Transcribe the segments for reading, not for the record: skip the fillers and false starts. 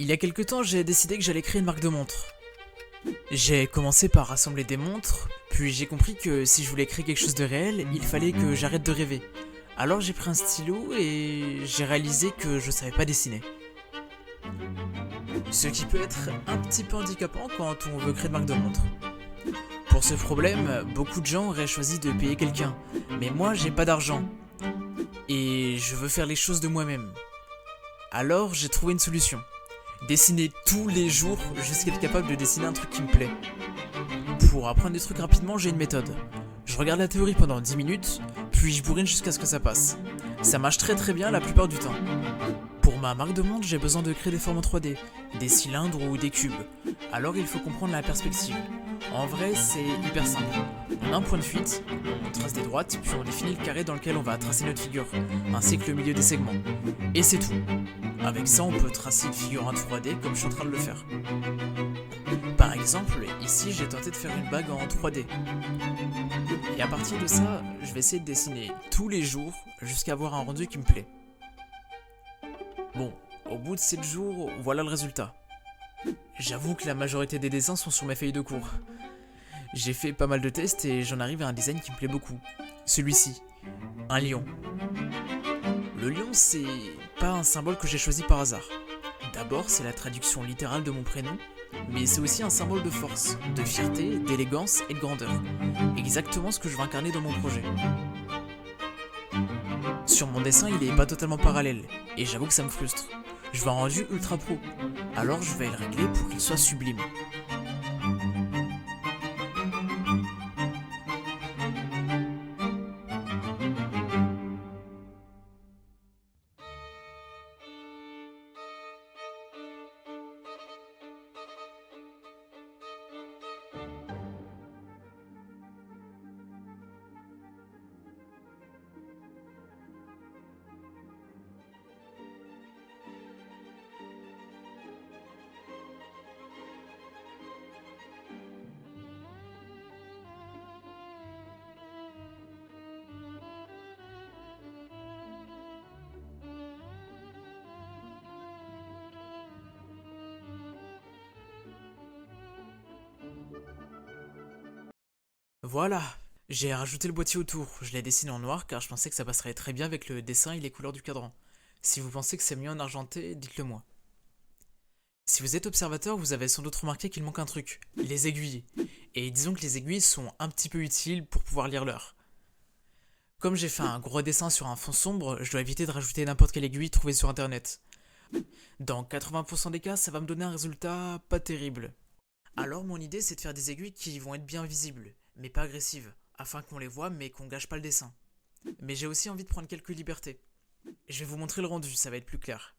Il y a quelque temps, j'ai décidé que j'allais créer une marque de montres. J'ai commencé par rassembler des montres, puis j'ai compris que si je voulais créer quelque chose de réel, il fallait que j'arrête de rêver. Alors j'ai pris un stylo et j'ai réalisé que je savais pas dessiner. Ce qui peut être un petit peu handicapant quand on veut créer une marque de montres. Pour ce problème, beaucoup de gens auraient choisi de payer quelqu'un, mais moi j'ai pas d'argent. Et je veux faire les choses de moi-même. Alors j'ai trouvé une solution. Dessiner tous les jours jusqu'à être capable de dessiner un truc qui me plaît. Pour apprendre des trucs rapidement, j'ai une méthode. Je regarde la théorie pendant 10 minutes, puis je bourrine jusqu'à ce que ça passe. Ça marche très bien la plupart du temps. Pour ma marque de montre, j'ai besoin de créer des formes en 3D, des cylindres ou des cubes. Alors il faut comprendre la perspective. En vrai, c'est hyper simple. On a un point de fuite, on trace des droites, puis on définit le carré dans lequel on va tracer notre figure, ainsi que le milieu des segments. Et c'est tout. Avec ça, on peut tracer une figure en 3D comme je suis en train de le faire. Par exemple, ici j'ai tenté de faire une bague en 3D. Et à partir de ça, je vais essayer de dessiner tous les jours jusqu'à avoir un rendu qui me plaît. Bon, au bout de 7 jours, voilà le résultat. J'avoue que la majorité des dessins sont sur mes feuilles de cours. J'ai fait pas mal de tests et j'en arrive à un design qui me plaît beaucoup. Celui-ci, un lion. Le lion, c'est pas un symbole que j'ai choisi par hasard. D'abord, c'est la traduction littérale de mon prénom, mais c'est aussi un symbole de force, de fierté, d'élégance et de grandeur. Exactement ce que je veux incarner dans mon projet. Sur mon dessin, il est pas totalement parallèle, et j'avoue que ça me frustre. Je veux un rendu ultra pro, alors je vais le régler pour qu'il soit sublime. Voilà, j'ai rajouté le boîtier autour, je l'ai dessiné en noir car je pensais que ça passerait très bien avec le dessin et les couleurs du cadran. Si vous pensez que c'est mieux en argenté, dites-le moi. Si vous êtes observateur, vous avez sans doute remarqué qu'il manque un truc, les aiguilles. Et disons que les aiguilles sont un petit peu utiles pour pouvoir lire l'heure. Comme j'ai fait un gros dessin sur un fond sombre, je dois éviter de rajouter n'importe quelle aiguille trouvée sur internet. Dans 80% des cas, ça va me donner un résultat pas terrible. Alors mon idée c'est de faire des aiguilles qui vont être bien visibles, mais pas agressives, afin qu'on les voit mais qu'on gâche pas le dessin. Mais j'ai aussi envie de prendre quelques libertés. Je vais vous montrer le rendu, ça va être plus clair.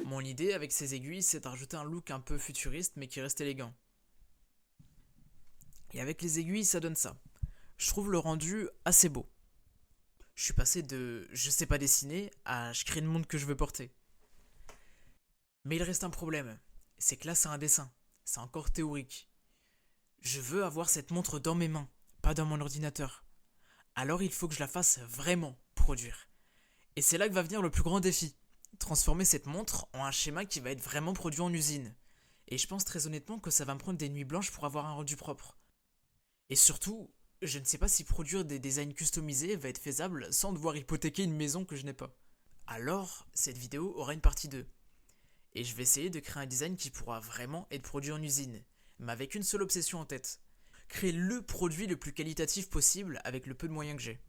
Mon idée avec ces aiguilles c'est de rajouter un look un peu futuriste mais qui reste élégant. Et avec les aiguilles ça donne ça. Je trouve le rendu assez beau. Je suis passé de je sais pas dessiner à je crée une montre que je veux porter. Mais il reste un problème, c'est que là c'est un dessin, c'est encore théorique. Je veux avoir cette montre dans mes mains, pas dans mon ordinateur. Alors il faut que je la fasse vraiment produire. Et c'est là que va venir le plus grand défi. Transformer cette montre en un schéma qui va être vraiment produit en usine. Et je pense très honnêtement que ça va me prendre des nuits blanches pour avoir un rendu propre. Et surtout, je ne sais pas si produire des designs customisés va être faisable sans devoir hypothéquer une maison que je n'ai pas. Alors, cette vidéo aura une partie 2. Et je vais essayer de créer un design qui pourra vraiment être produit en usine, mais avec une seule obsession en tête. Créer le produit le plus qualitatif possible avec le peu de moyens que j'ai.